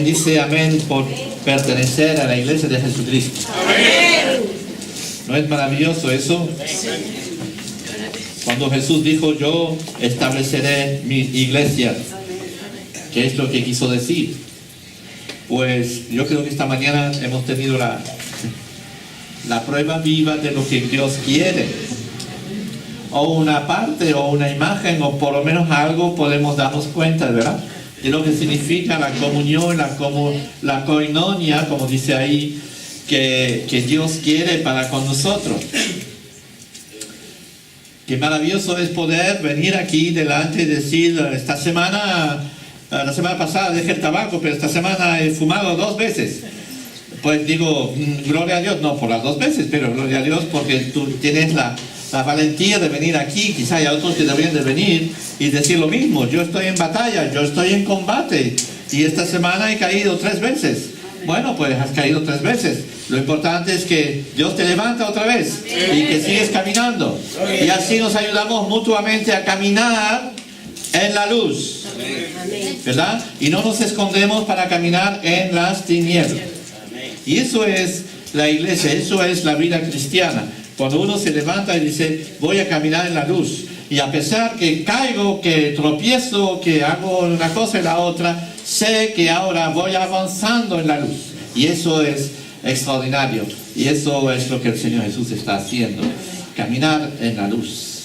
dice amén por pertenecer a la iglesia de Jesucristo? Amén. ¿No es maravilloso eso? Cuando Jesús dijo, yo estableceré mi iglesia, ¿qué es lo que quiso decir? Pues yo creo que esta mañana hemos tenido la prueba viva de lo que Dios quiere. O una parte, o una imagen, o por lo menos algo podemos darnos cuenta, ¿verdad? De lo que significa la comunión, la koinonia, como dice ahí, que Dios quiere para con nosotros. Qué maravilloso es poder venir aquí delante y decir, esta semana, la semana pasada dejé el tabaco, pero esta semana he fumado 2 veces. Pues digo, gloria a Dios, no por las 2 veces, pero gloria a Dios porque tú tienes la valentía de venir aquí. Quizá hay otros que deberían de venir y decir lo mismo. Yo estoy en batalla, yo estoy en combate y esta semana he caído 3 veces. Bueno, pues has caído 3 veces. Lo importante es que Dios te levanta otra vez y que sigues caminando. Y así nos ayudamos mutuamente a caminar en la luz, ¿verdad? Y no nos escondemos para caminar en las tinieblas. Y eso es la iglesia, eso es la vida cristiana. Cuando uno se levanta y dice, voy a caminar en la luz. Y a pesar que caigo, que tropiezo, que hago una cosa y la otra, sé que ahora voy avanzando en la luz. Y eso es extraordinario. Y eso es lo que el Señor Jesús está haciendo. Caminar en la luz.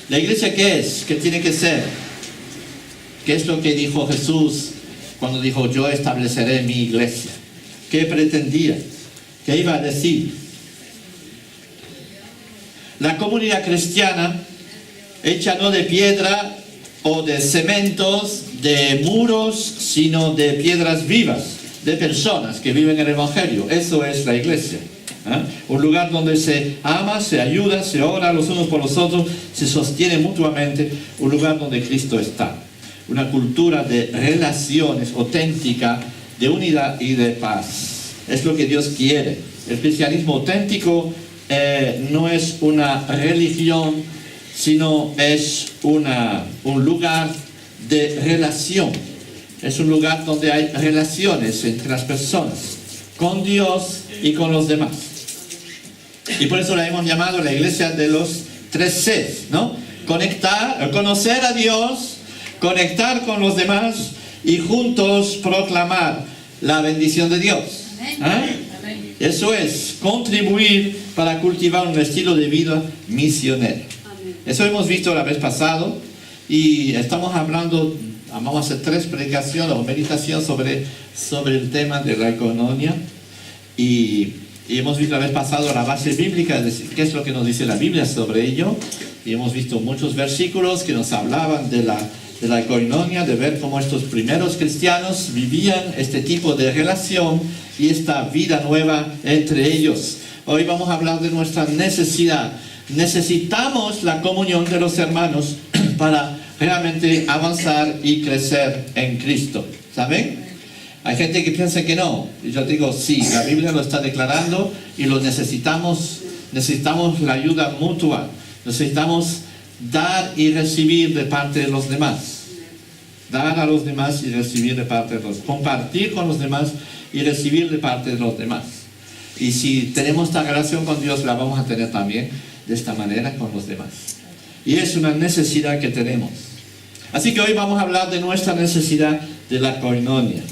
¿La iglesia qué es? ¿Qué tiene que ser? ¿Qué es lo que dijo Jesús cuando dijo, yo estableceré mi iglesia? ¿Qué pretendía? ¿Qué iba a decir? La comunidad cristiana, hecha no de piedra o de cementos, de muros, sino de piedras vivas, de personas que viven el Evangelio. Eso es la iglesia. Un lugar donde se ama, se ayuda, se ora los unos por los otros, se sostiene mutuamente. Un lugar donde Cristo está. Una cultura de relaciones auténtica, de unidad y de paz. Es lo que Dios quiere. El cristianismo auténtico no es una religión, sino es un lugar de relación. Es un lugar donde hay relaciones entre las personas, con Dios y con los demás. Y por eso la hemos llamado la iglesia de los 3 Cs, ¿no? Conocer a Dios, conectar con los demás y juntos proclamar la bendición de Dios. Eso es contribuir para cultivar un estilo de vida misionero. Eso hemos visto la vez pasada y estamos hablando, vamos a hacer 3 predicaciones o meditación sobre el tema de la koinonia y hemos visto la vez pasada la base bíblica, es decir, qué es lo que nos dice la Biblia sobre ello, y hemos visto muchos versículos que nos hablaban de la koinonia, de ver cómo estos primeros cristianos vivían este tipo de relación y esta vida nueva entre ellos. Hoy vamos a hablar de nuestra necesidad. Necesitamos la comunión de los hermanos para realmente avanzar y crecer en Cristo. ¿Saben? Hay gente que piensa que no. Y yo digo, sí, la Biblia lo está declarando y lo necesitamos. Necesitamos la ayuda mutua. Necesitamos dar y recibir de parte de los demás. Dar a los demás y recibir de parte de los demás. Compartir con los demás y recibir de parte de los demás. Y si tenemos esta relación con Dios, la vamos a tener también de esta manera con los demás. Y es una necesidad que tenemos. Así que hoy vamos a hablar de nuestra necesidad de la koinonia.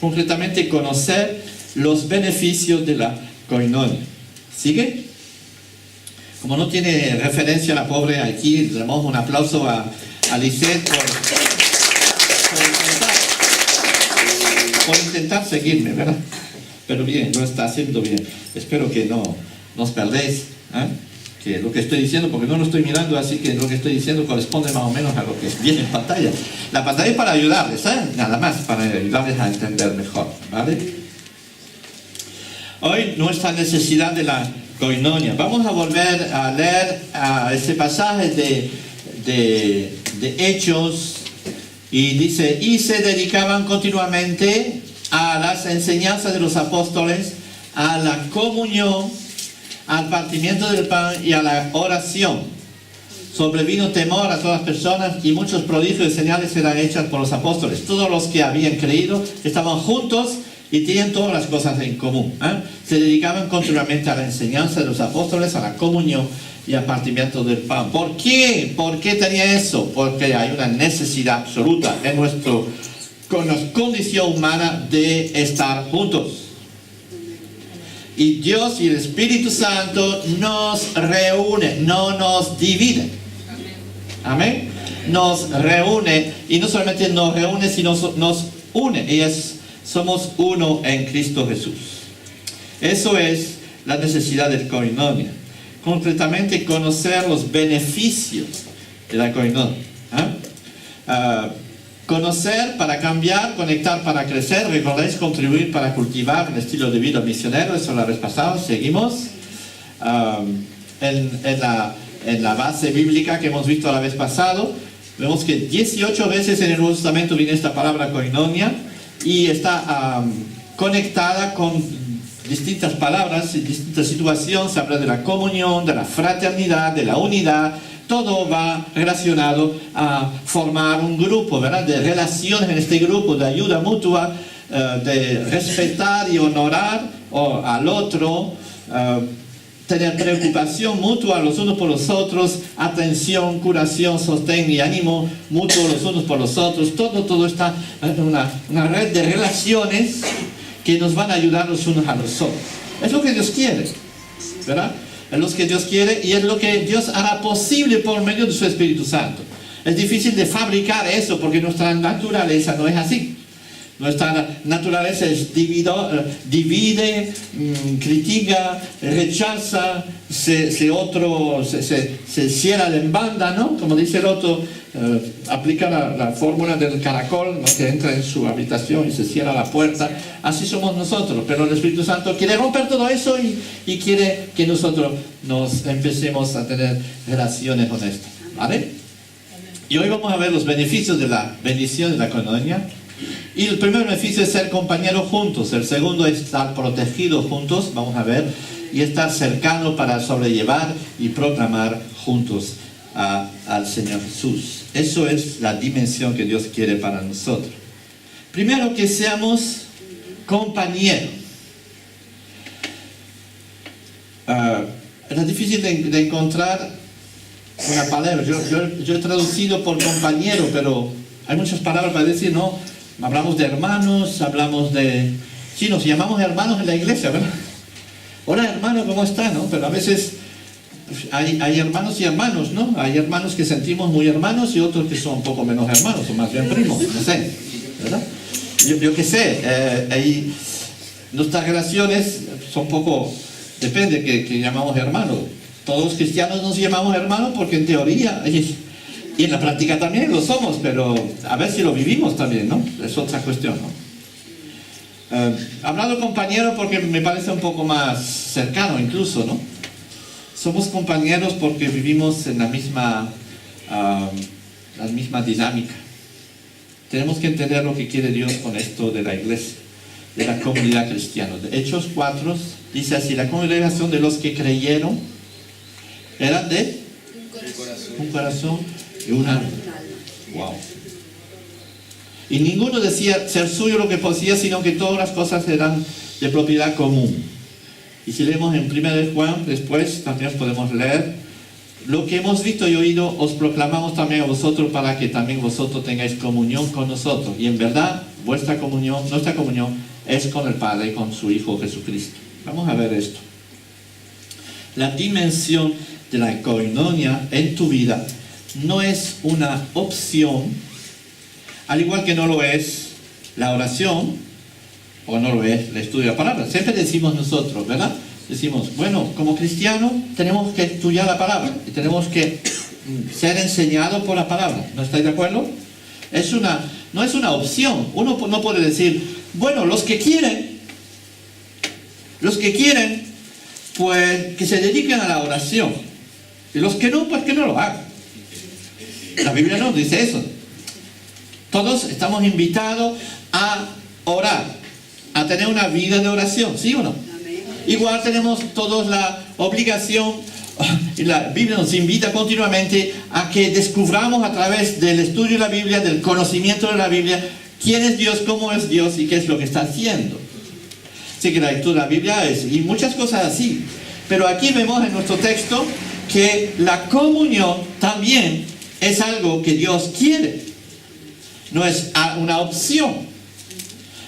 Concretamente, conocer los beneficios de la koinonia. ¿Sigue? Como no tiene referencia la pobre aquí, le damos un aplauso a Lisette por intentar seguirme, ¿verdad? Pero bien, lo está haciendo bien. Espero que no nos perdéis, que lo que estoy diciendo, porque no lo estoy mirando, así que lo que estoy diciendo corresponde más o menos a lo que viene en pantalla. La pantalla es para ayudarles, nada más, para ayudarles a entender mejor, ¿vale? Hoy nuestra necesidad de la koinonia. Vamos a volver a leer este pasaje de Hechos, y dice, y se dedicaban continuamente a las enseñanzas de los apóstoles, a la comunión, al partimiento del pan y a la oración. sobrevino temor a todas las personas y muchos prodigios y señales eran hechas por los apóstoles. Todos los que habían creído estaban juntos y tenían todas las cosas en común. Se dedicaban continuamente a la enseñanza de los apóstoles, a la comunión y al partimiento del pan. ¿Por qué? ¿Por qué tenía eso? Porque hay una necesidad absoluta en con la condición humana de estar juntos. Y Dios y el Espíritu Santo nos reúne, no nos divide. Amén. Nos reúne, y no solamente nos reúne, sino nos une. Y somos uno en Cristo Jesús. Eso es la necesidad del koinonia. Concretamente, conocer los beneficios de la koinonia. Conocer para cambiar, conectar para crecer, recordáis, contribuir para cultivar un estilo de vida misionero. Eso la vez pasada, seguimos. En la base bíblica que hemos visto la vez pasado, vemos que 18 veces en el Nuevo Testamento viene esta palabra koinonia y está conectada con distintas palabras, en distintas situaciones. Se habla de la comunión, de la fraternidad, de la unidad. Todo va relacionado a formar un grupo, ¿verdad? De relaciones en este grupo, de ayuda mutua, de respetar y honorar al otro, tener preocupación mutua los unos por los otros, atención, curación, sostén y ánimo mutuo los unos por los otros. Todo está en una red de relaciones que nos van a ayudar los unos a los otros. Es lo que Dios quiere, ¿verdad? Es lo que Dios quiere y es lo que Dios hará posible por medio de su Espíritu Santo. Es difícil de fabricar eso porque nuestra naturaleza no es así. Nuestra naturaleza es divide, critica, rechaza, se cierra en banda, ¿no? Como dice el otro, aplica la fórmula del caracol, ¿no? Que entra en su habitación y se cierra la puerta. Así somos nosotros, pero el Espíritu Santo quiere romper todo eso y quiere que nosotros nos empecemos a tener relaciones honestas, ¿vale? Y hoy vamos a ver los beneficios de la bendición de la koinonia. Y el primer beneficio es ser compañeros juntos. El segundo es estar protegidos juntos, vamos a ver, y estar cercanos para sobrellevar y proclamar juntos al Señor Jesús. Eso es la dimensión que Dios quiere para nosotros. Primero, que seamos compañeros. Es difícil de encontrar una palabra. Yo he traducido por compañero, pero hay muchas palabras para decir, no. Hablamos de hermanos, hablamos de... Sí, nos llamamos hermanos en la iglesia, ¿verdad? Hola hermano, ¿cómo está? ¿No? Pero a veces hay hermanos y hermanos, ¿no? Hay hermanos que sentimos muy hermanos y otros que son un poco menos hermanos, o más bien primos, no sé, ¿verdad? Yo qué sé, nuestras relaciones son poco... Depende que llamamos hermanos. Todos los cristianos nos llamamos hermanos porque en teoría... Y en la práctica también lo somos, pero a ver si lo vivimos también, ¿no? Es otra cuestión, ¿no? Hablando compañero porque me parece un poco más cercano incluso, ¿no? Somos compañeros porque vivimos en la misma dinámica. Tenemos que entender lo que quiere Dios con esto de la iglesia, de la comunidad cristiana. De Hechos 4 dice así: la congregación de los que creyeron era de un corazón y un alma. Wow. Y ninguno decía ser suyo lo que poseía, sino que todas las cosas eran de propiedad común. Y si leemos en 1 Juan, después también podemos leer: lo que hemos visto y oído os proclamamos también a vosotros, para que también vosotros tengáis comunión con nosotros. Y en verdad, nuestra comunión es con el Padre y con su Hijo Jesucristo. Vamos a ver esto. La dimensión de la koinonia en tu vida no es una opción, al igual que no lo es la oración, o no lo es el estudio de la palabra. Siempre decimos nosotros, ¿verdad? Decimos, bueno, como cristianos tenemos que estudiar la palabra y tenemos que ser enseñados por la palabra. ¿No estáis de acuerdo? No es una opción. Uno no puede decir, bueno, los que quieren, pues que se dediquen a la oración. Y los que no, pues que no lo hagan. La Biblia no dice eso. Todos estamos invitados a orar, a tener una vida de oración, ¿sí o no? Amén. Igual tenemos todos la obligación Y la Biblia nos invita continuamente a que descubramos a través del estudio de la Biblia, del conocimiento de la Biblia, quién es Dios, cómo es Dios y qué es lo que está haciendo. Así que la lectura de la Biblia es, y muchas cosas así. Pero aquí vemos en nuestro texto que la comunión también es algo que Dios quiere. No es una opción.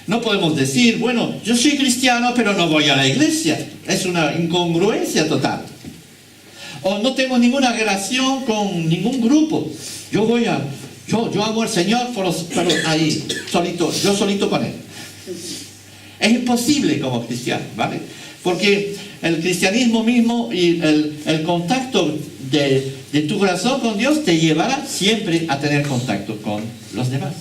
No podemos decir, bueno, yo soy cristiano, pero no voy a la iglesia. Es una incongruencia total. O no tengo ninguna relación con ningún grupo. Yo amo al Señor, pero ahí, solito, yo solito con Él. Es imposible como cristiano, ¿vale? Porque el cristianismo mismo y el contacto de tu corazón con Dios te llevará siempre a tener contacto con los demás.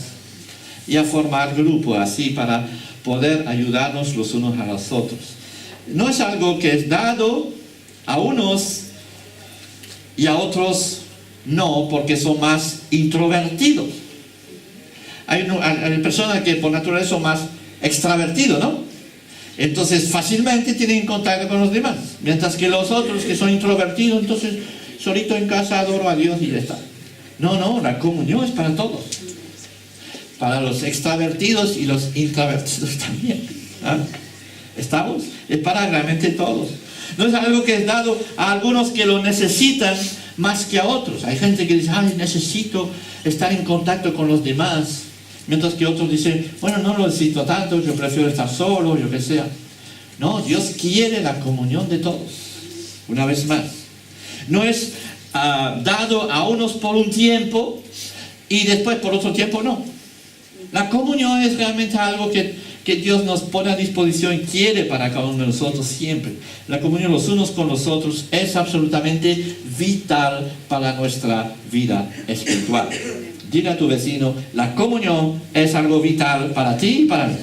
Y a formar grupo así para poder ayudarnos los unos a los otros. No es algo que es dado a unos y a otros no, porque son más introvertidos. Hay personas que por naturaleza son más extravertidos, ¿no? Entonces fácilmente tienen contacto con los demás. Mientras que los otros que son introvertidos, entonces solito en casa adoro a Dios y ya está. No, la comunión es para todos. Para los extravertidos y los introvertidos también. ¿Ah? ¿Estamos? Es para realmente todos. No es algo que es dado a algunos que lo necesitan más que a otros. Hay gente que dice, necesito estar en contacto con los demás. Mientras que otros dicen, bueno, no lo necesito tanto, yo prefiero estar solo, yo que sea. No, Dios quiere la comunión de todos. Una vez más. No es dado a unos por un tiempo y después por otro tiempo no. La comunión es realmente algo que Dios nos pone a disposición y quiere para cada uno de nosotros siempre. La comunión los unos con los otros es absolutamente vital para nuestra vida espiritual. Dile a tu vecino, la comunión es algo vital para ti y para mí.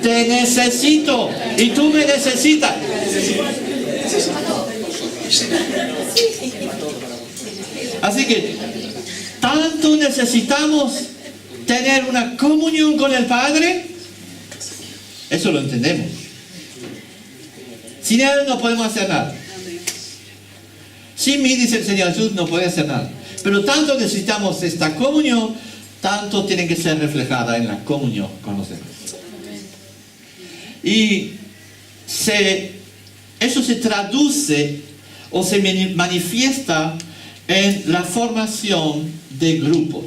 Te necesito y tú me necesitas. Así que tanto necesitamos tener una comunión con el Padre. Eso lo entendemos. Sin Él no podemos hacer nada. Sin mí, dice el Señor Jesús, no puede hacer nada. Pero tanto necesitamos esta comunión, tanto tiene que ser reflejada en la comunión con los demás. Y eso se traduce o se manifiesta en la formación de grupos.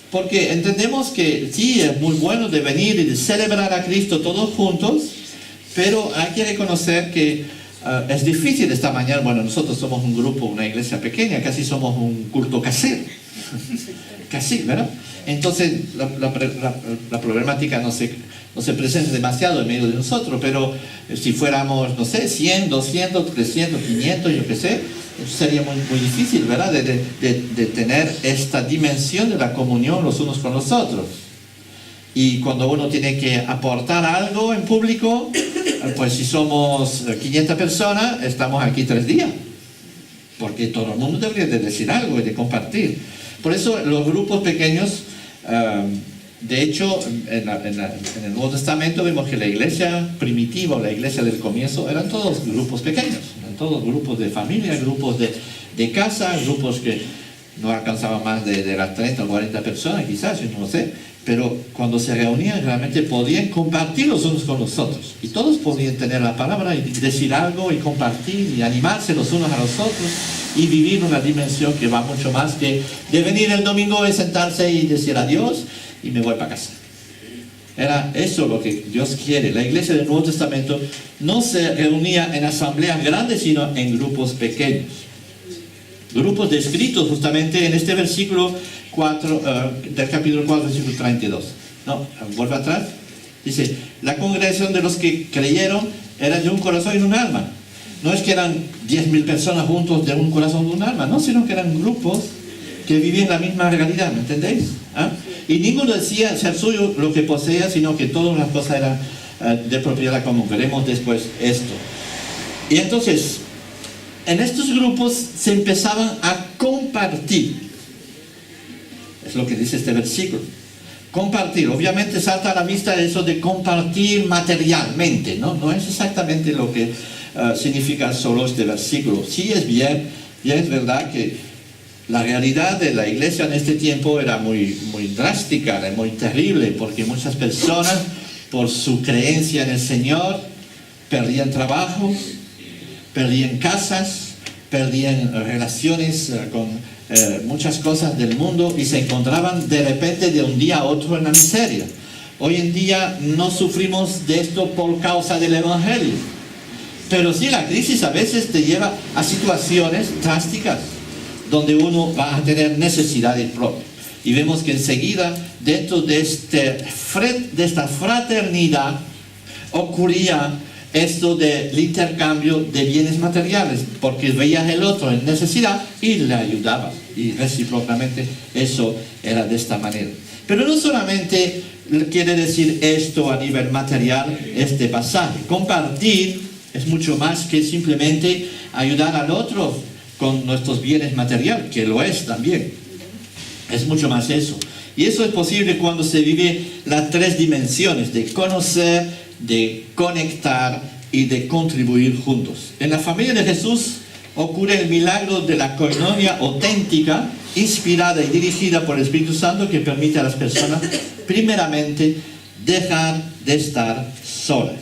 Porque entendemos que sí, es muy bueno de venir y de celebrar a Cristo todos juntos, pero hay que reconocer que es difícil esta mañana. Bueno, nosotros somos un grupo, una iglesia pequeña, casi somos un culto casero. Casi, ¿verdad? Entonces la problemática no se presenta demasiado en medio de nosotros, pero si fuéramos, no sé, 100, 200, 300, 500, yo qué sé, sería muy difícil, ¿verdad? De tener esta dimensión de la comunión los unos con los otros. Y cuando uno tiene que aportar algo en público, pues si somos 500 personas, estamos aquí 3 días. Porque todo el mundo debería de decir algo y de compartir. Por eso los grupos pequeños, de hecho, en el Nuevo Testamento vemos que la iglesia primitiva, la iglesia del comienzo, eran todos grupos pequeños. Eran todos grupos de familia, grupos de casa, grupos que no alcanzaban más de las 30 o 40 personas, quizás, yo no lo sé. Pero cuando se reunían realmente podían compartir los unos con los otros. Y todos podían tener la palabra y decir algo y compartir y animarse los unos a los otros y vivir una dimensión que va mucho más que de venir el domingo y sentarse y decir adiós y me voy para casa. Era eso lo que Dios quiere. La iglesia del Nuevo Testamento no se reunía en asambleas grandes, sino en grupos pequeños. Grupos descritos justamente en este versículo 4, del capítulo 4, versículo 32. No, vuelve atrás. Dice, la congregación de los que creyeron era de un corazón y de un alma. No es que eran 10.000 personas juntos de un corazón y de un alma, no, sino que eran grupos que vivían la misma realidad, ¿me entendéis? ¿Ah? Y ninguno decía ser suyo lo que poseía, sino que todas las cosas eran de propiedad común. Veremos después esto. Y entonces, en estos grupos se empezaban a compartir. Es lo que dice este versículo. Compartir. Obviamente salta a la vista eso de compartir materialmente, ¿no? No es exactamente lo que significa solo este versículo. Sí es bien es verdad que la realidad de la iglesia en este tiempo era muy drástica, era muy terrible, porque muchas personas, por su creencia en el Señor, perdían trabajo, perdían casas, perdían relaciones con muchas cosas del mundo y se encontraban de repente de un día a otro en la miseria. Hoy en día no sufrimos de esto por causa del Evangelio, pero sí la crisis a veces te lleva a situaciones drásticas donde uno va a tener necesidades propias. Y vemos que enseguida, dentro de esta fraternidad, ocurría esto del intercambio de bienes materiales, porque veías el otro en necesidad y le ayudabas. Y recíprocamente eso era de esta manera. Pero no solamente quiere decir esto a nivel material, este pasaje. Compartir es mucho más que simplemente ayudar al otro con nuestros bienes materiales, que lo es también. Es mucho más eso. Y eso es posible cuando se vive las tres dimensiones de conocer, de conectar y de contribuir juntos. En la familia de Jesús ocurre el milagro de la koinonia auténtica, inspirada y dirigida por el Espíritu Santo, que permite a las personas, primeramente, dejar de estar solas.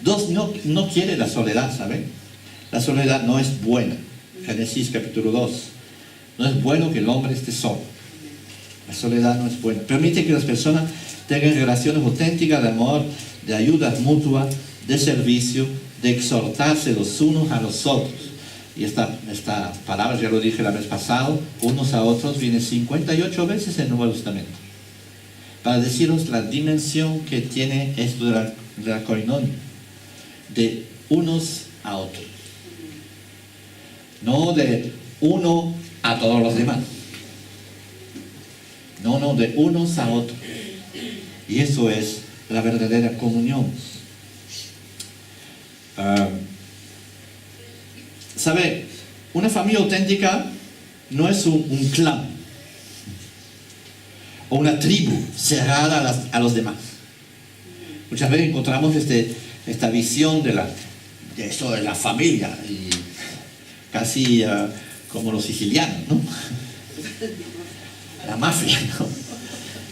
Dios no quiere la soledad, ¿saben? La soledad no es buena. Génesis capítulo 2. No es bueno que el hombre esté solo. La soledad no es buena. Permite que las personas tengan relaciones auténticas de amor, de ayuda mutua, de servicio, de exhortarse los unos a los otros. Y esta palabra, ya lo dije la vez pasada, unos a otros, viene 58 veces en el Nuevo Testamento. Para deciros la dimensión que tiene esto de la koinonia. De unos a otros. No de uno a todos los demás. No, de unos a otros. Y eso es la verdadera comunión. ¿Sabe? Una familia auténtica no es un clan o una tribu cerrada a los demás. Muchas veces encontramos esta visión de esto de la familia, y casi como los sicilianos, ¿no? La mafia, ¿no?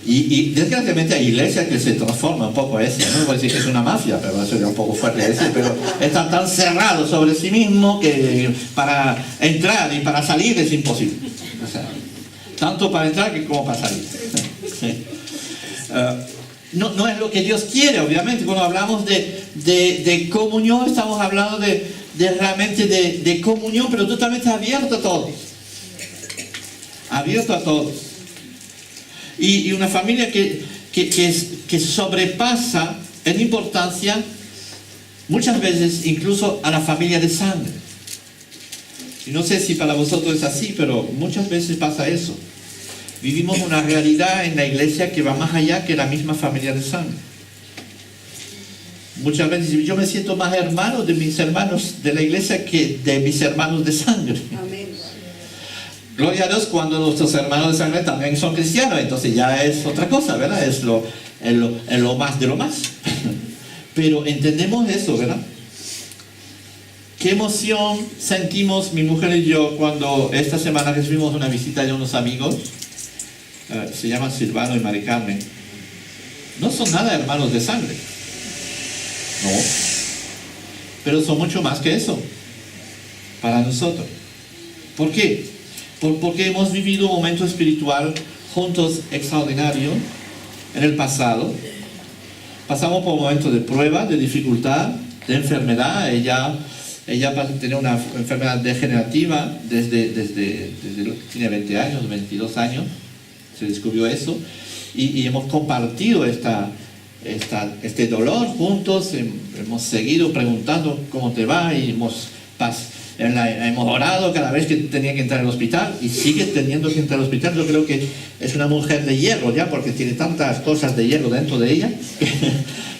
Y desgraciadamente hay iglesias que se transforman un poco eso. No voy a decir que es una mafia, pero eso es un poco fuerte de decir, pero están tan cerrados sobre sí mismos que para entrar y para salir es imposible. O sea, tanto para entrar como para salir. Sí. No es lo que Dios quiere, obviamente. Cuando hablamos de comunión, estamos hablando realmente de comunión, pero totalmente abierto a todos. Abierto a todos. Y una familia que sobrepasa en importancia muchas veces incluso a la familia de sangre. Y no sé si para vosotros es así, pero muchas veces pasa eso. Vivimos una realidad en la iglesia que va más allá que la misma familia de sangre. Muchas veces yo me siento más hermano de mis hermanos de la iglesia que de mis hermanos de sangre. Amén. Gloria a Dios cuando nuestros hermanos de sangre también son cristianos, entonces ya es otra cosa, ¿verdad? Es lo más de lo más. Pero entendemos eso, ¿verdad? Qué emoción sentimos mi mujer y yo cuando esta semana recibimos una visita de unos amigos, se llaman Silvano y Mari Carmen. No son nada hermanos de sangre, no, pero son mucho más que eso para nosotros. ¿Por qué? Porque hemos vivido un momento espiritual juntos extraordinario en el pasado. Pasamos por momentos de prueba, de dificultad, de enfermedad. Ella tenía una enfermedad degenerativa desde tiene 20 años, 22 años, se descubrió eso, y hemos compartido este dolor juntos. Hemos seguido preguntando cómo te va, y hemos orado cada vez que tenía que entrar al hospital, y sigue teniendo que entrar al hospital. Yo creo que es una mujer de hierro ya, porque tiene tantas cosas de hierro dentro de ella que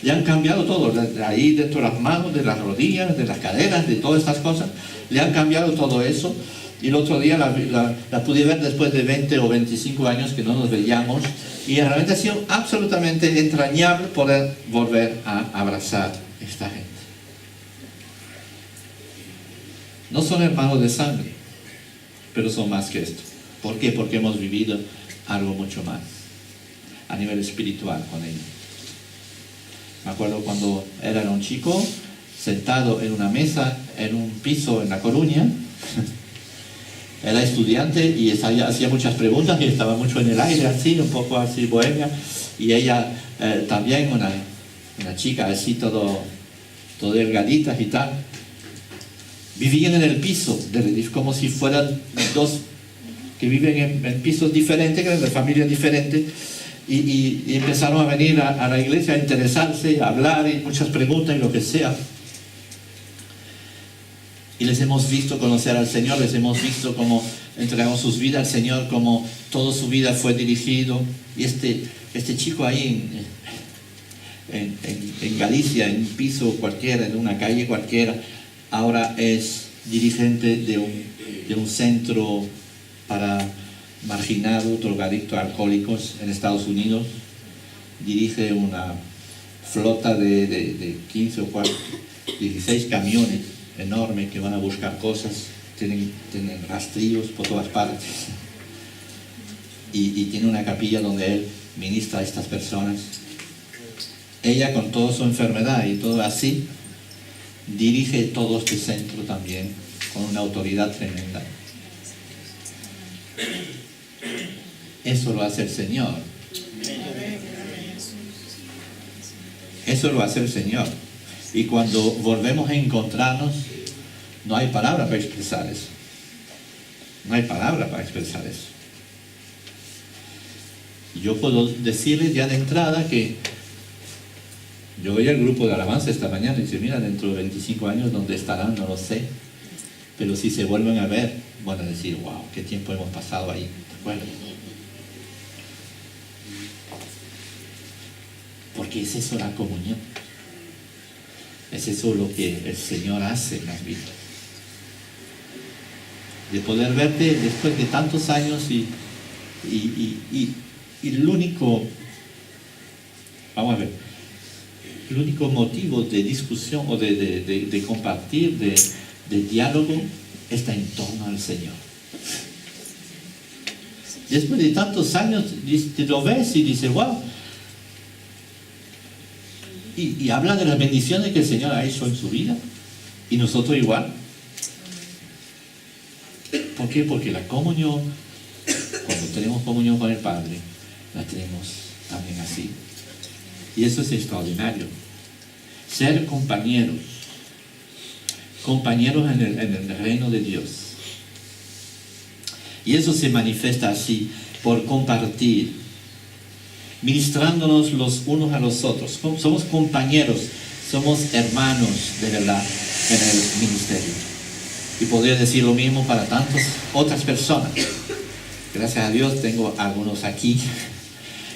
ya han cambiado todo, de ahí dentro de las manos, de las rodillas, de las caderas, de todas estas cosas, le han cambiado todo eso. Y el otro día la pude ver después de 20 o 25 años que no nos veíamos, y realmente ha sido absolutamente entrañable poder volver a abrazar a esta gente. No son hermanos de sangre, pero son más que esto. ¿Por qué? Porque hemos vivido algo mucho más a nivel espiritual con ellos. Me acuerdo cuando era un chico sentado en una mesa en un piso en La Coruña. Era estudiante y hacía muchas preguntas y estaba mucho en el aire, así, un poco así bohemia. Y ella también, una chica así, todo delgadita y tal. Vivían en el piso del edificio, como si fueran dos que viven en pisos diferentes, de familias diferentes. Y empezaron a venir a la iglesia a interesarse, a hablar y muchas preguntas y lo que sea. Y les hemos visto conocer al Señor, les hemos visto cómo entregaron sus vidas al Señor, cómo toda su vida fue dirigido. Y este chico ahí en Galicia, en un piso cualquiera, en una calle cualquiera, ahora es dirigente de un centro para marginados, drogadictos, alcohólicos en Estados Unidos. Dirige una flota de 15 o 16 camiones enormes que van a buscar cosas, tienen rastrillos por todas partes. Y tiene una capilla donde él ministra a estas personas. Ella, con toda su enfermedad y todo así, dirige todo este centro también con una autoridad tremenda. Eso lo hace el Señor. Eso lo hace el Señor. Y cuando volvemos a encontrarnos, no hay palabra para expresar eso. No hay palabra para expresar eso. Yo puedo decirles ya de entrada que yo veía el grupo de alabanza esta mañana y dice, mira, dentro de 25 años, ¿dónde estarán? No lo sé. Pero si se vuelven a ver, van a decir, wow, qué tiempo hemos pasado ahí. ¿Te acuerdas? Porque es eso la comunión. Es eso lo que el Señor hace en las vidas. De poder verte después de tantos años y el único, vamos a ver, el único motivo de discusión o de compartir, de diálogo, está en torno al Señor. Después de tantos años, te lo ves y dices, wow. Y habla de las bendiciones que el Señor ha hecho en su vida. Y nosotros igual. ¿Por qué? Porque la comunión, cuando tenemos comunión con el Padre, la tenemos también así. Y eso es extraordinario. Ser compañeros. Compañeros en el reino de Dios. Y eso se manifiesta así, por compartir, ministrándonos los unos a los otros. Somos compañeros, somos hermanos de verdad en el ministerio. Y podría decir lo mismo para tantas otras personas. Gracias a Dios tengo algunos aquí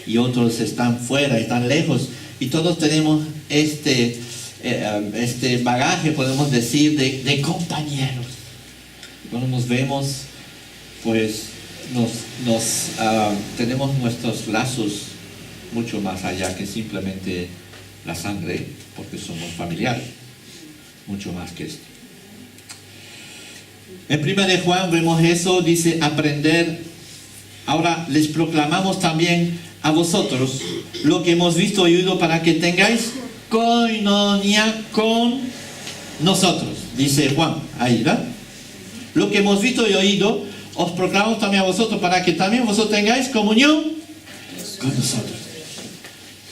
y otros están fuera, están lejos. Y todos tenemos este bagaje, podemos decir, de compañeros. Cuando nos vemos, pues tenemos nuestros lazos mucho más allá que simplemente la sangre, porque somos familiares, mucho más que esto. En 1 de Juan vemos eso, dice aprender. Ahora les proclamamos también a vosotros lo que hemos visto y oído para que tengáis koinonia con nosotros, dice Juan, ahí, ¿verdad? Lo que hemos visto y oído os proclamamos también a vosotros para que también vosotros tengáis comunión con nosotros.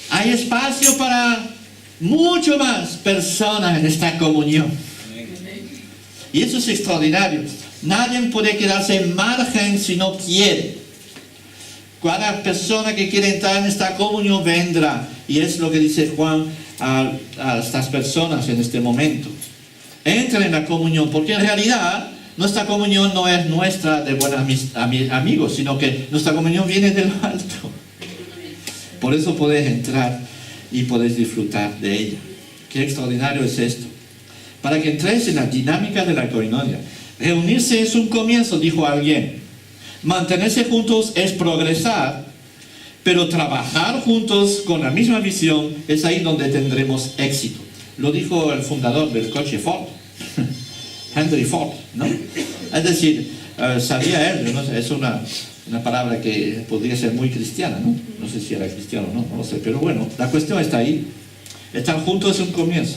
Hay espacio para mucho más personas en esta comunión. Y eso es extraordinario. Nadie puede quedarse en margen si no quiere. Cada persona que quiere entrar en esta comunión vendrá. Y es lo que dice Juan a estas personas en este momento. Entren en la comunión, porque en realidad nuestra comunión no es nuestra de buenos amigos, sino que nuestra comunión viene de lo alto. Por eso podéis entrar y podéis disfrutar de ella. Qué extraordinario es esto. Para que entréis en la dinámica de la koinonia. Reunirse es un comienzo, dijo alguien. Mantenerse juntos es progresar, pero trabajar juntos con la misma visión es ahí donde tendremos éxito. Lo dijo el fundador del coche Ford. Henry Ford, ¿no? Es decir, sabía él, ¿no? Es una palabra que podría ser muy cristiana, ¿no? No sé si era cristiano o no, no lo sé, pero bueno, la cuestión está ahí. Estar juntos es un comienzo.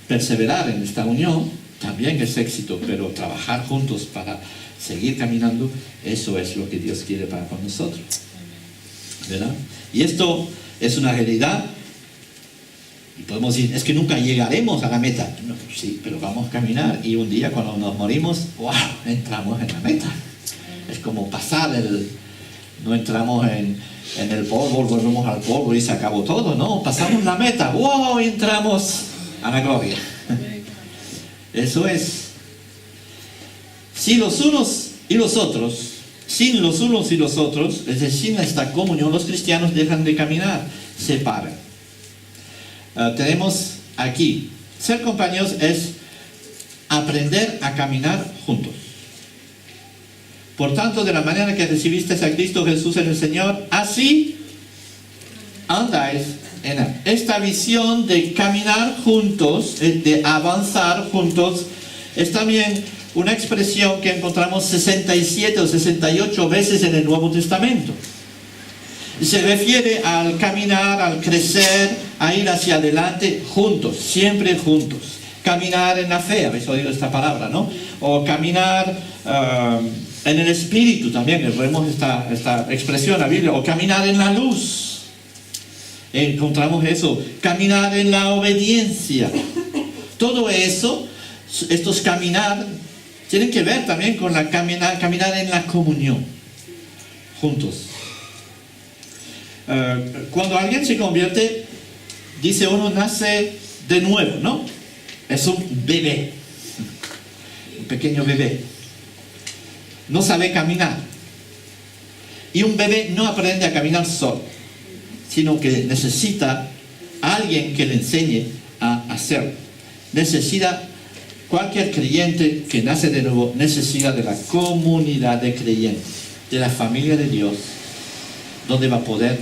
Perseverar en esta unión también es éxito, pero trabajar juntos para seguir caminando, eso es lo que Dios quiere para con nosotros, ¿verdad? Y esto es una realidad. Y podemos decir, es que nunca llegaremos a la meta. No, sí, pero vamos a caminar y un día cuando nos morimos, ¡wow!, entramos en la meta. Es como pasar no entramos en el polvo, volvemos al polvo y se acabó todo, no, pasamos la meta, ¡wow!, y entramos a la gloria. Eso es. Sin los unos y los otros, es decir, sin esta comunión, los cristianos dejan de caminar, se paran. Tenemos aquí, ser compañeros es aprender a caminar juntos. Por tanto, de la manera que recibisteis a Cristo Jesús en el Señor, así andáis en él. Esta visión de caminar juntos, de avanzar juntos, es también una expresión que encontramos 67 o 68 veces en el Nuevo Testamento. Se refiere al caminar, al crecer, a ir hacia adelante juntos, siempre juntos. Caminar en la fe, habéis oído esta palabra, ¿no? O caminar en el Espíritu, también vemos esta expresión en la Biblia. O caminar en la luz. Encontramos eso. Caminar en la obediencia. Todo eso, estos caminar, tienen que ver también con caminar en la comunión. Juntos. Cuando alguien se convierte, dice uno, nace de nuevo, ¿no? Es un bebé, un pequeño bebé. No sabe caminar. Y un bebé no aprende a caminar solo, sino que necesita a alguien que le enseñe a hacerlo. Cualquier creyente que nace de nuevo necesita de la comunidad de creyentes, de la familia de Dios, donde va a poder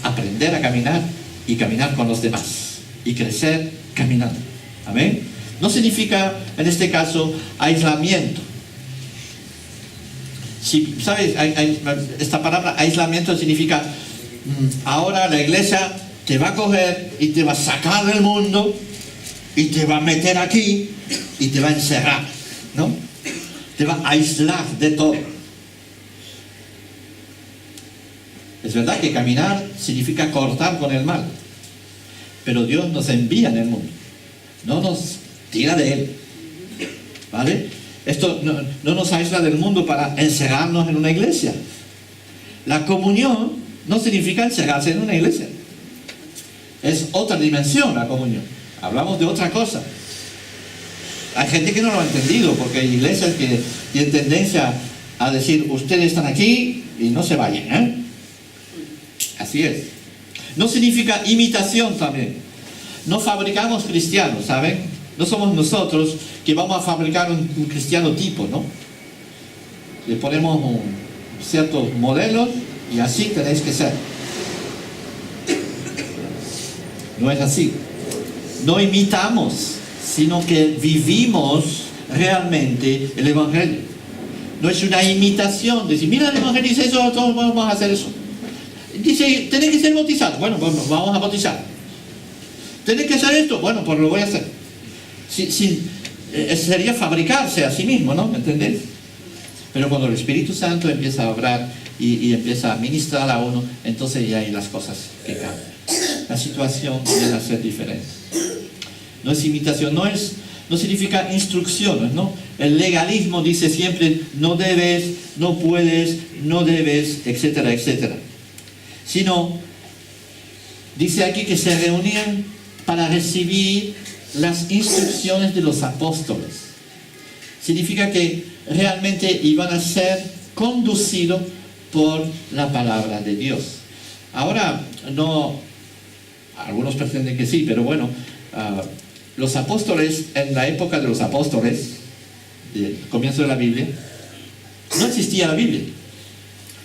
aprender a caminar y caminar con los demás y crecer caminando. Amén. No significa en este caso aislamiento. Si sabes, esta palabra aislamiento significa ahora la iglesia te va a coger y te va a sacar del mundo y te va a meter aquí y te va a encerrar, ¿no? Te va a aislar de todo. Es verdad que caminar significa cortar con el mal, pero Dios nos envía en el mundo, no nos tira de él, ¿vale? Esto no nos aísla del mundo para encerrarnos en una iglesia. La comunión no significa encerrarse en una iglesia, es otra dimensión la comunión, hablamos de otra cosa. Hay gente que no lo ha entendido, porque hay iglesias que tienen tendencia a decir, ustedes están aquí y no se vayan, ¿eh? Así es. No significa imitación también. No fabricamos cristianos, ¿saben? No somos nosotros que vamos a fabricar un cristiano tipo, ¿no? Le ponemos ciertos modelos y así tenéis que ser. No es así. No imitamos, sino que vivimos realmente el Evangelio. No es una imitación. Decir, mira, el Evangelio dice eso, todos vamos a hacer eso. Dice, tenés que ser bautizado. Bueno, vamos a bautizar. Tenés que hacer esto. Bueno, pues lo voy a hacer. Sería fabricarse a sí mismo, ¿no? ¿Me entendés? Pero cuando el Espíritu Santo empieza a obrar y empieza a ministrar a uno, entonces ya hay las cosas que cambian. La situación viene a ser diferente. No es imitación, no significa instrucciones, ¿no? El legalismo dice siempre, no debes, no puedes, no debes, etcétera, etcétera. Sino, dice aquí que se reunían para recibir las instrucciones de los apóstoles. Significa que realmente iban a ser conducidos por la palabra de Dios. Ahora, algunos pretenden que sí, pero bueno, los apóstoles, en la época de los apóstoles, del comienzo de la Biblia, no existía la Biblia.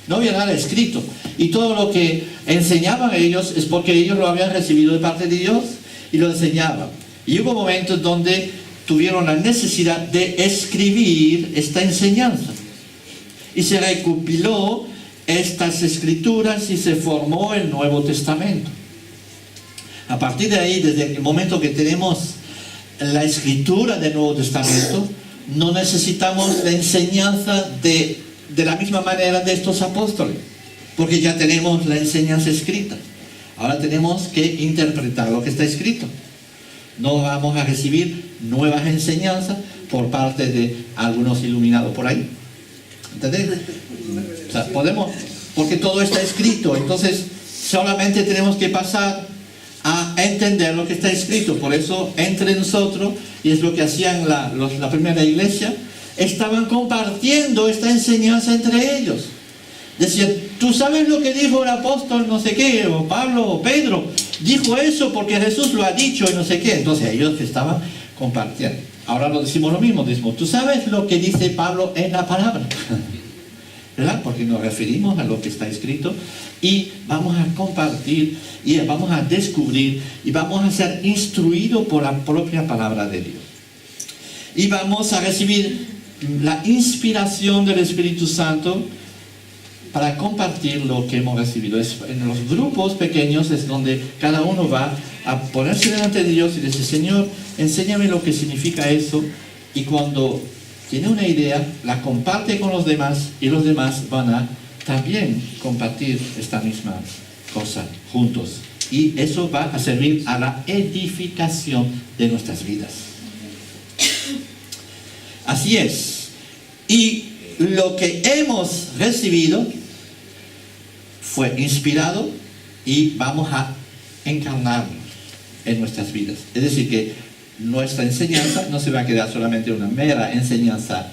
No había nada escrito. Y todo lo que enseñaban ellos es porque ellos lo habían recibido de parte de Dios y lo enseñaban. Y hubo momentos donde tuvieron la necesidad de escribir esta enseñanza. Y se recopiló estas escrituras y se formó el Nuevo Testamento. A partir de ahí, desde el momento que tenemos la escritura del Nuevo Testamento, no necesitamos la enseñanza de la misma manera de estos apóstoles, porque ya tenemos la enseñanza escrita. Ahora tenemos que interpretar lo que está escrito. No vamos a recibir nuevas enseñanzas por parte de algunos iluminados por ahí. ¿Entendés? O sea, podemos, porque todo está escrito, entonces solamente tenemos que pasar a entender lo que está escrito. Por eso entre nosotros, y es lo que hacían la primera iglesia, estaban compartiendo esta enseñanza entre ellos. Decían, tú sabes lo que dijo el apóstol no sé qué, o Pablo o Pedro, dijo eso porque Jesús lo ha dicho y no sé qué. Entonces ellos estaban compartiendo. Ahora lo decimos lo mismo, decimos, tú sabes lo que dice Pablo en la palabra, ¿verdad? Porque nos referimos a lo que está escrito y vamos a compartir y vamos a descubrir y vamos a ser instruidos por la propia palabra de Dios. Y vamos a recibir la inspiración del Espíritu Santo para compartir lo que hemos recibido. En los grupos pequeños es donde cada uno va a ponerse delante de Dios y dice, Señor, enséñame lo que significa eso. Y cuando tiene una idea, la comparte con los demás y los demás van a también compartir esta misma cosa juntos. Y eso va a servir a la edificación de nuestras vidas. Así es. Y lo que hemos recibido fue inspirado y vamos a encarnarlo en nuestras vidas. Es decir, que nuestra enseñanza no se va a quedar solamente una mera enseñanza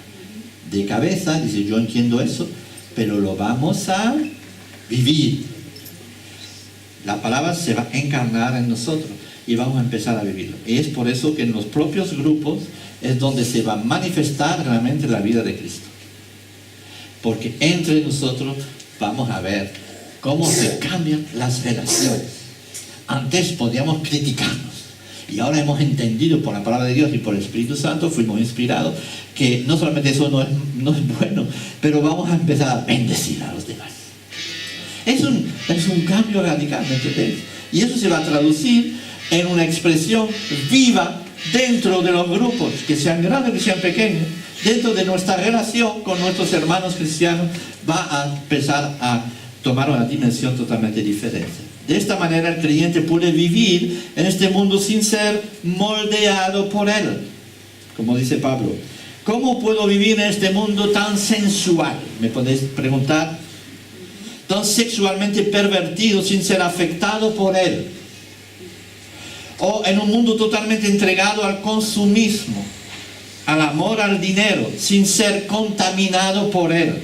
de cabeza, dice yo entiendo eso, pero lo vamos a vivir. La palabra se va a encarnar en nosotros y vamos a empezar a vivirlo. Y es por eso que en los propios grupos es donde se va a manifestar realmente la vida de Cristo. Porque entre nosotros vamos a ver cómo se cambian las relaciones. Antes podíamos criticarnos y ahora hemos entendido por la palabra de Dios y por el Espíritu Santo, fuimos inspirados, que no solamente eso no es bueno, pero vamos a empezar a bendecir a los demás. Es un cambio radical, ¿me entendés? Y eso se va a traducir en una expresión viva dentro de los grupos, que sean grandes, que sean pequeños. Dentro de nuestra relación con nuestros hermanos cristianos va a empezar a tomar una dimensión totalmente diferente. De esta manera el creyente puede vivir en este mundo sin ser moldeado por él. Como dice Pablo, ¿cómo puedo vivir en este mundo tan sensual? Me podéis preguntar. Tan sexualmente pervertido sin ser afectado por él. O en un mundo totalmente entregado al consumismo, al amor al dinero, sin ser contaminado por él.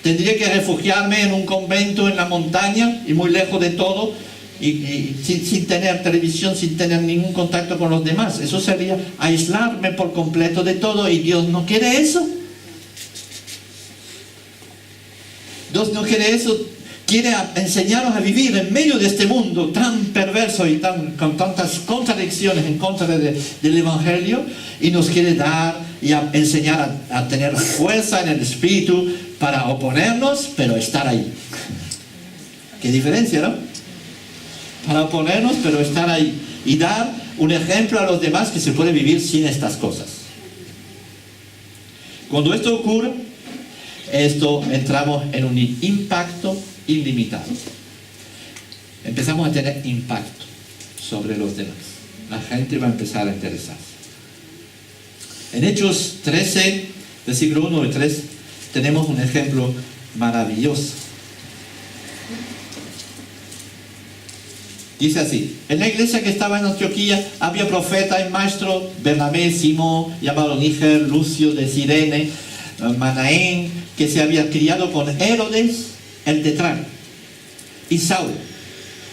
Tendría que refugiarme en un convento en la montaña y muy lejos de todo y sin tener televisión, sin tener ningún contacto con los demás. Eso sería aislarme por completo de todo, y Dios no quiere eso. Dios no quiere eso. Quiere enseñarnos a vivir en medio de este mundo tan perverso y con tantas contradicciones en contra del Evangelio, y nos quiere dar y enseñar a tener fuerza en el Espíritu para oponernos, pero estar ahí. Qué diferencia, ¿no? Para oponernos, pero estar ahí. Y dar un ejemplo a los demás que se puede vivir sin estas cosas. Cuando esto ocurre, entramos en un impacto ilimitado. Empezamos a tener impacto sobre los demás. La gente va a empezar a interesarse. En Hechos 13, versículo 1 y 3, tenemos un ejemplo maravilloso. Dice así: en la iglesia que estaba en Antioquía había profeta y maestro, Bernabé, Simón, llamado Níger, Lucio de Cirene, Manaén, que se había criado con Herodes el tetrarca, y Saulo.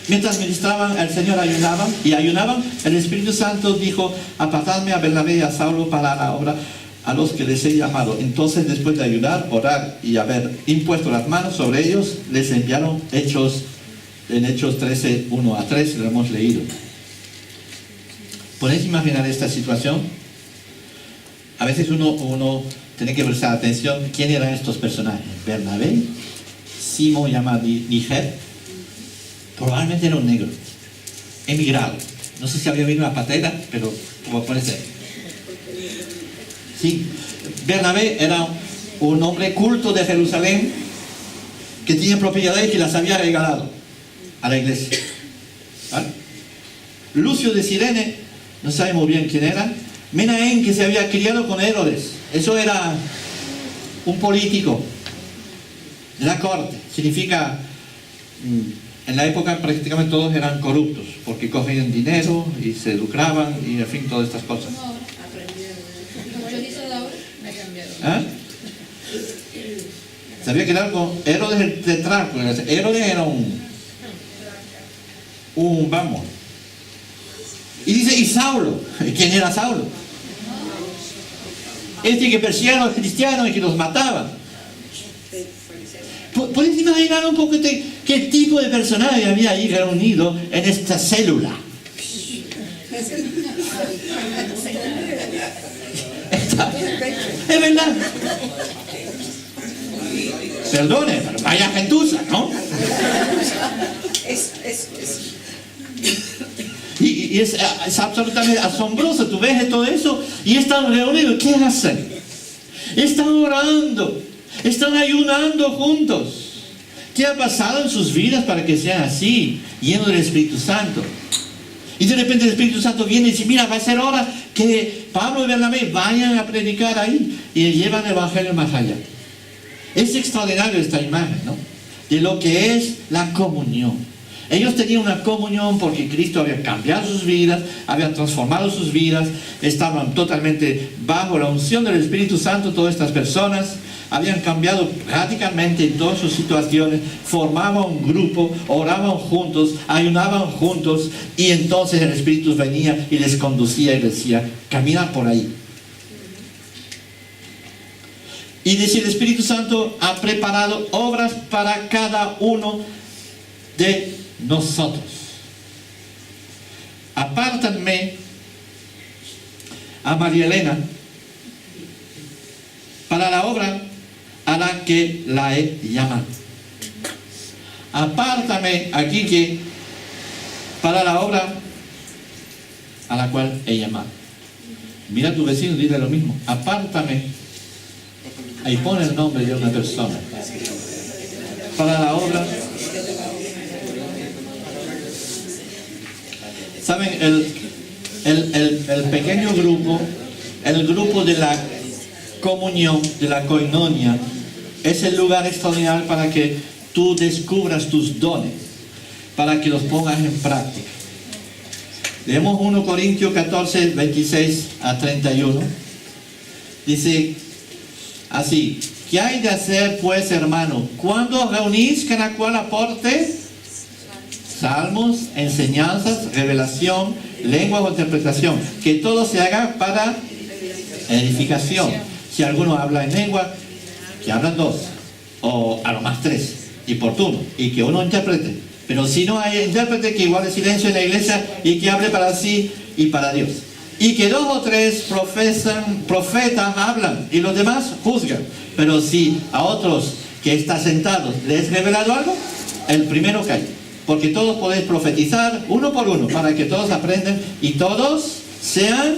Mientras ministraban, el Señor ayunaban, el Espíritu Santo dijo: apartadme a Bernabé y a Saulo para la obra a los que les he llamado. Entonces, después de ayunar, orar y haber impuesto las manos sobre ellos, les enviaron. En Hechos 13, 1 a 3, lo hemos leído. ¿Podéis imaginar esta situación? A veces uno tiene que prestar atención quién eran estos personajes. Bernabé, Simón llamado Níger, probablemente era un negro, emigrado. No sé si había venido a patera, pero puede ser. Sí, Bernabé era un hombre culto de Jerusalén que tenía propiedades que las había regalado a la iglesia. ¿Vale? Lucio de Cirene, no sabemos bien quién era. Menahem, que se había criado con Herodes. Eso era un político de la corte. Significa, en la época prácticamente todos eran corruptos, porque cogían dinero y se lucraban y en fin, todas estas cosas. ¿Ah? Se había quedado con Herodes el tetrarca. Herodes era vamos. Y dice, ¿y Saulo? ¿Quién era Saulo? Este que perseguía a los cristianos y que los mataba. ¿Puedes imaginar un poco qué tipo de personaje había ahí reunido en esta célula? Es verdad. Perdone, pero vaya gentuza, ¿no? Y es absolutamente asombroso. Tú ves todo eso y están reunidos. ¿Qué hacen? Están orando, están ayunando juntos. ¿Qué ha pasado en sus vidas para que sean así, llenos del Espíritu Santo? Y de repente el Espíritu Santo viene y dice, mira, va a ser hora que Pablo y Bernabé vayan a predicar ahí y llevan el Evangelio más allá. Es extraordinario esta imagen, ¿no? De lo que es la comunión. Ellos tenían una comunión porque Cristo había cambiado sus vidas, había transformado sus vidas, estaban totalmente bajo la unción del Espíritu Santo. Todas estas personas habían cambiado radicalmente en todas sus situaciones, formaban un grupo, oraban juntos, ayunaban juntos, y entonces el Espíritu venía y les conducía y decía, camina por ahí. Y dice, el Espíritu Santo ha preparado obras para cada uno de nosotros. Apártanme a María Elena para la obra a la que la he llamado. Apártame a Quique para la obra a la cual he llamado. Mira a tu vecino y dile lo mismo. Apártame. Ahí pone el nombre de una persona para la obra. ¿Saben? El pequeño grupo, el grupo de la comunión, de la koinonia, es el lugar extraordinario para que tú descubras tus dones, para que los pongas en práctica. Leemos 1 Corintios 14, 26 a 31. Dice así: ¿qué hay de hacer pues, hermano? Cuando os reunís, cada cual aporte salmos, enseñanzas, revelación, lengua o interpretación, que todo se haga para edificación. Si alguno habla en lengua, que hablan 2, o a lo más 3, y por turno, y que uno interprete. Pero si no hay intérprete, que guarde silencio en la iglesia y que hable para sí y para Dios. Y que 2 o 3 profetas hablan y los demás juzgan. Pero si a otros que están sentados les he revelado algo, el primero cae. Porque todos podéis profetizar uno por uno, para que todos aprendan y todos sean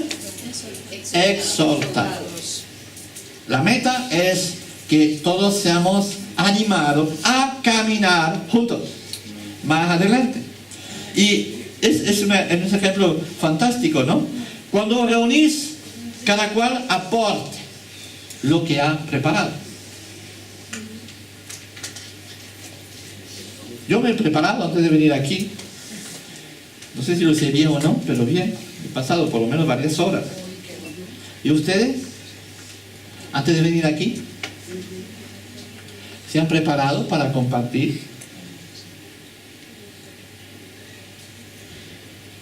exhortados. La meta es que todos seamos animados a caminar juntos más adelante. Y es un ejemplo fantástico, ¿no? Cuando os reunís, cada cual aporte lo que ha preparado. Yo me he preparado antes de venir aquí. No sé si lo sé bien o no, pero bien. He pasado por lo menos varias horas. ¿Y ustedes? Antes de venir aquí, ¿se han preparado para compartir?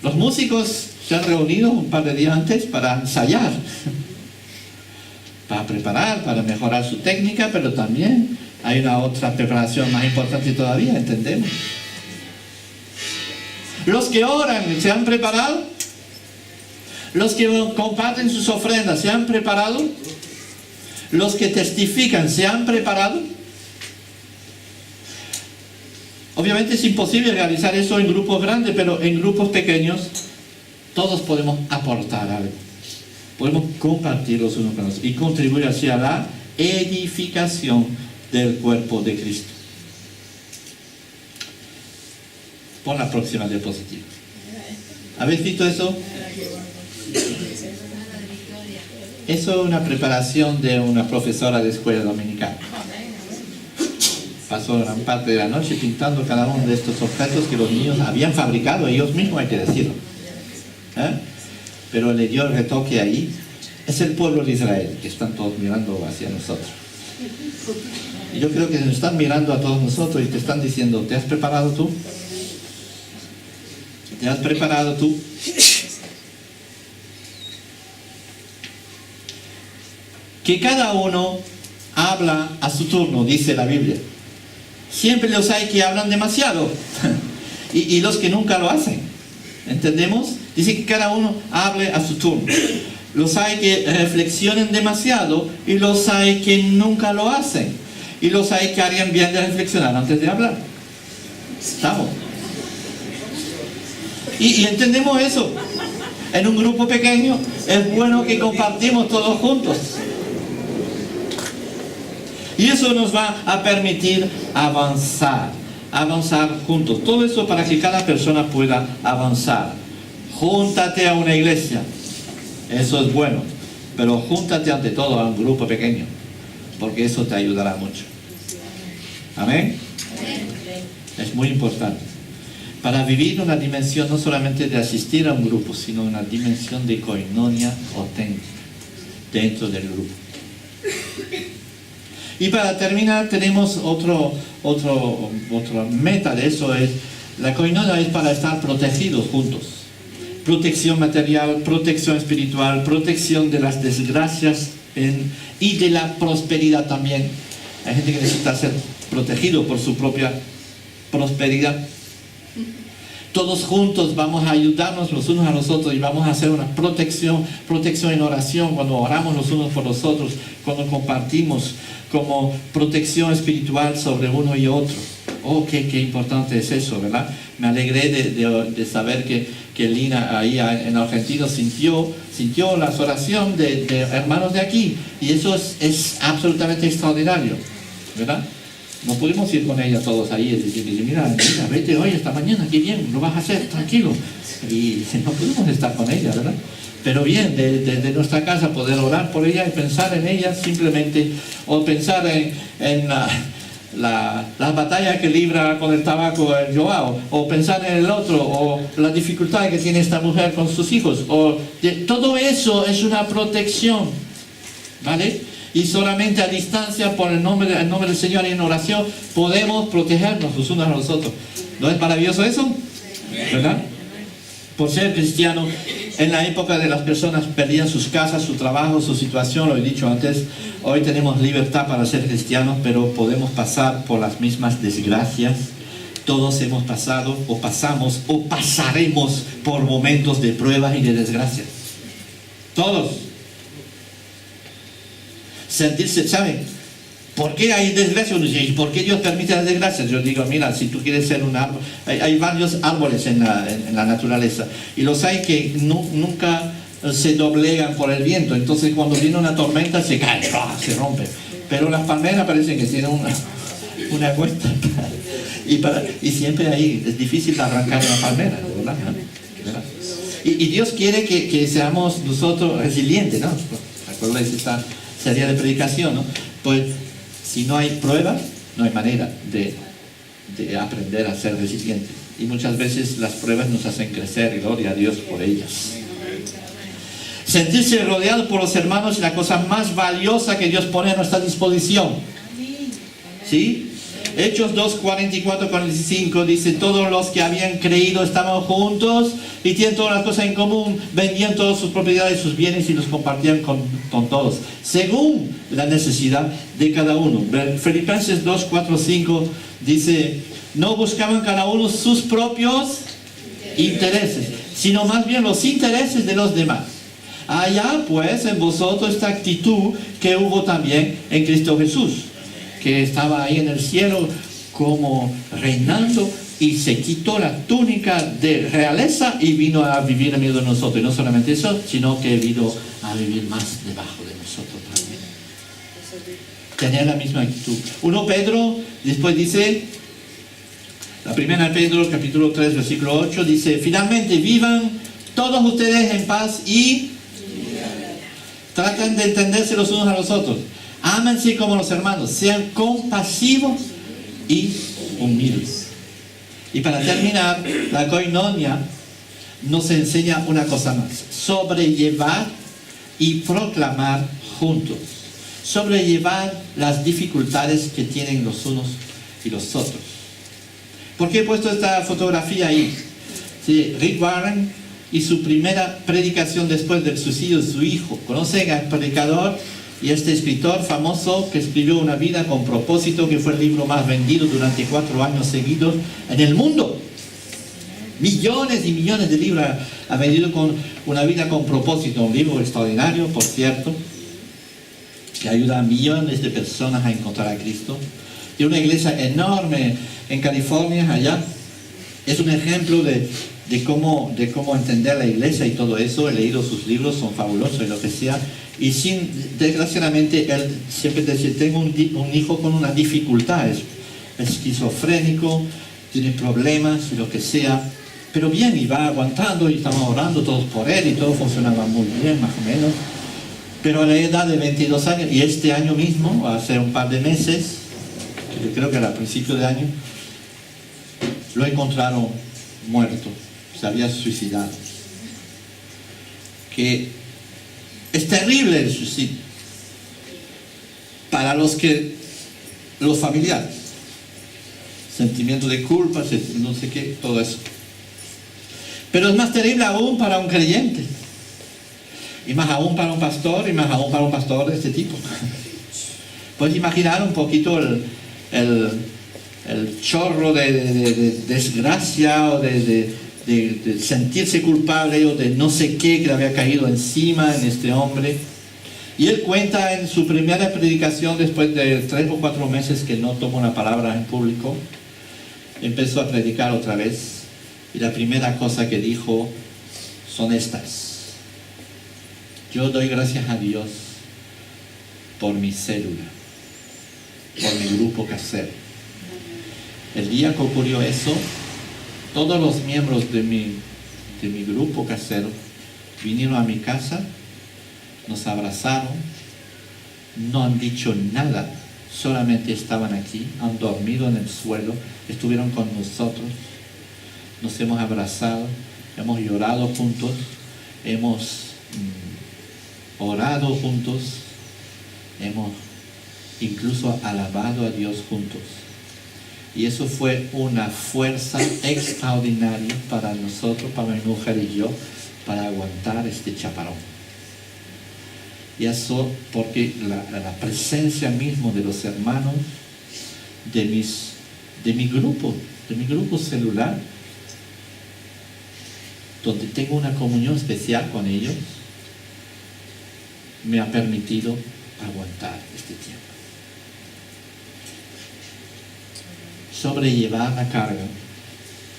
Los músicos se han reunido un par de días antes para ensayar, para preparar, para mejorar su técnica, pero también hay una otra preparación más importante todavía, ¿entendemos? Los que oran, ¿se han preparado? Los que comparten sus ofrendas, ¿se han preparado? Los que testifican, ¿se han preparado? Obviamente es imposible realizar eso en grupos grandes, pero en grupos pequeños todos podemos aportar algo. Podemos compartir los unos con los otros y contribuir hacia la edificación del cuerpo de Cristo. Pon la próxima diapositiva. ¿Habéis visto eso? Eso es una preparación de una profesora de escuela dominical. Pasó gran parte de la noche pintando cada uno de estos objetos que los niños habían fabricado ellos mismos, hay que decirlo. Pero le dio el retoque ahí. Es el pueblo de Israel, que están todos mirando hacia nosotros. Y yo creo que nos están mirando a todos nosotros y te están diciendo, ¿te has preparado tú? ¿Te has preparado tú? Que cada uno habla a su turno, dice la Biblia. Siempre los hay que hablan demasiado y los que nunca lo hacen. ¿Entendemos? Dice que cada uno hable a su turno. Los hay que reflexionen demasiado y los hay que nunca lo hacen. Y los hay que harían bien de reflexionar antes de hablar. ¿Estamos? Y entendemos eso. En un grupo pequeño es bueno que compartimos todos juntos. Y eso nos va a permitir avanzar juntos. Todo eso para que cada persona pueda avanzar. Júntate a una iglesia. Eso es bueno. Pero júntate ante todo a un grupo pequeño. Porque eso te ayudará mucho. ¿Amén? Es muy importante. Para vivir una dimensión no solamente de asistir a un grupo, sino una dimensión de koinonia auténtica dentro del grupo. Y para terminar tenemos otra meta de eso, es la koinonia es para estar protegidos juntos. Protección material, protección espiritual, protección de las desgracias y de la prosperidad también. Hay gente que necesita ser protegido por su propia prosperidad. Todos juntos vamos a ayudarnos los unos a los otros y vamos a hacer una protección en oración, cuando oramos los unos por los otros, cuando compartimos como protección espiritual sobre uno y otro. Oh, qué importante es eso, ¿verdad? Me alegré de saber que Lina ahí en Argentina sintió la oración de hermanos de aquí, y eso es absolutamente extraordinario, ¿verdad? No pudimos ir con ella todos ahí y decirle, mira, vete hoy, esta mañana, qué bien, lo vas a hacer, tranquilo. Y no pudimos estar con ella, ¿verdad? Pero bien, desde nuestra casa poder orar por ella y pensar en ella simplemente, o pensar en la batalla que libra con el tabaco el Joao, o pensar en el otro, o la dificultad que tiene esta mujer con sus hijos, todo eso es una protección, ¿vale? Y solamente a distancia, por el nombre del Señor y en oración, podemos protegernos los unos a los otros. ¿No es maravilloso eso? ¿Verdad? Por ser cristiano, en la época de las personas perdían sus casas, su trabajo, su situación, lo he dicho antes, hoy tenemos libertad para ser cristianos, pero podemos pasar por las mismas desgracias. Todos hemos pasado, o pasamos, o pasaremos por momentos de pruebas y de desgracias. Todos. Sentirse, ¿saben? ¿Por qué hay desgracias? ¿Por qué Dios permite las desgracias? Yo digo, mira, si tú quieres ser un árbol, hay varios árboles en la naturaleza, y los hay que nunca se doblegan por el viento, entonces cuando viene una tormenta se caen, se rompen. Pero las palmeras parecen que tienen una cuesta, y siempre ahí es difícil arrancar una palmera, ¿verdad? Y Dios quiere que seamos nosotros resilientes, ¿no? ¿Recuerdas esta serie de predicación, no? Pues si no hay pruebas, no hay manera de aprender a ser resiliente. Y muchas veces las pruebas nos hacen crecer, y gloria a Dios por ellas. Sentirse rodeado por los hermanos es la cosa más valiosa que Dios pone a nuestra disposición. ¿Sí? Hechos 2, 44, 45 dice, todos los que habían creído estaban juntos y tienen todas las cosas en común, vendían todas sus propiedades, sus bienes y los compartían con todos, según la necesidad de cada uno. Filipenses 2, 4, 5 dice, no buscaban cada uno sus propios intereses, sino más bien los intereses de los demás. Haya pues en vosotros esta actitud que hubo también en Cristo Jesús, que estaba ahí en el cielo como reinando y se quitó la túnica de realeza y vino a vivir en medio de nosotros. Y no solamente eso, sino que vino a vivir más debajo de nosotros también. Tenía la misma actitud. 1 Pedro después dice, la primera Pedro capítulo 3 versículo 8 dice, finalmente vivan todos ustedes en paz y traten de entenderse los unos a los otros. Ámense como los hermanos, sean compasivos y humildes. Y para terminar, la koinonia nos enseña una cosa más: sobrellevar y proclamar juntos. Sobrellevar las dificultades que tienen los unos y los otros. ¿Por qué he puesto esta fotografía ahí? Sí, Rick Warren y su primera predicación después del suicidio de su hijo. ¿Conocen al predicador y este escritor famoso que escribió Una vida con propósito, que fue el libro más vendido durante 4 años seguidos en el mundo? Millones y millones de libros ha vendido con Una vida con propósito, un libro extraordinario, por cierto, que ayuda a millones de personas a encontrar a Cristo. Y una iglesia enorme en California, allá. Es un ejemplo de cómo entender la iglesia y todo eso. He leído sus libros, son fabulosos y lo que sea. Y desgraciadamente, él siempre decía, tengo un hijo con una dificultad, es esquizofrénico, tiene problemas y lo que sea, pero bien, y va aguantando, y estamos orando todos por él, y todo funcionaba muy bien, más o menos. Pero a la edad de 22 años, y este año mismo, hace un par de meses, yo creo que era a principio de año, lo encontraron muerto, se había suicidado. Que es terrible el suicidio para los familiares. Sentimiento de culpa, no sé qué, todo eso. Pero es más terrible aún para un creyente. Y más aún para un pastor, y más aún para un pastor de este tipo. Puedes imaginar un poquito el chorro de desgracia o de sentirse culpable o de no sé qué que le había caído encima en este hombre. Y él cuenta en su primera predicación, después de 3 o 4 meses que no tomó una palabra en público, empezó a predicar otra vez, y la primera cosa que dijo son estas: yo doy gracias a Dios por mi célula, por mi grupo casero. El día que ocurrió eso, todos los miembros de mi grupo casero vinieron a mi casa, nos abrazaron, no han dicho nada, solamente estaban aquí, han dormido en el suelo, estuvieron con nosotros, nos hemos abrazado, hemos llorado juntos, hemos orado juntos, hemos incluso alabado a Dios juntos. Y eso fue una fuerza extraordinaria para nosotros, para mi mujer y yo, para aguantar este chaparrón. Y eso porque la presencia misma de los hermanos, de mi grupo celular, donde tengo una comunión especial con ellos, me ha permitido aguantar este tiempo. Sobrellevar la carga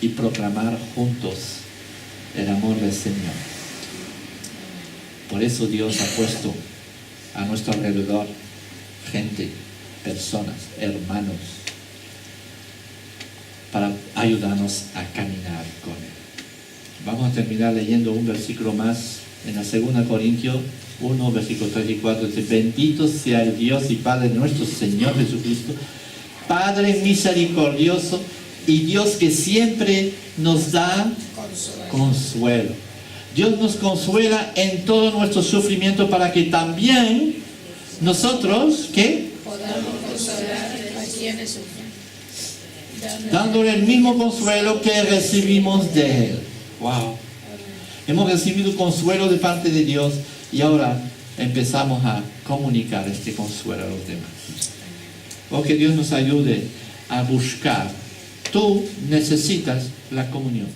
y proclamar juntos el amor del Señor. Por eso Dios ha puesto a nuestro alrededor gente, personas, hermanos, para ayudarnos a caminar con Él. Vamos a terminar leyendo un versículo más en la 2 Corintios 1, versículos 3 y 4. Dice: bendito sea el Dios y Padre de nuestro Señor Jesucristo, Padre misericordioso y Dios que siempre nos da consuelo. Dios nos consuela en todo nuestro sufrimiento para que también nosotros, ¿qué? Podamos consolar a quienes sufren, Dándole el mismo consuelo que recibimos de Él. Wow. Hemos recibido consuelo de parte de Dios y ahora empezamos a comunicar este consuelo a los demás. O que Dios nos ayude a buscar. Tú necesitas la comunión.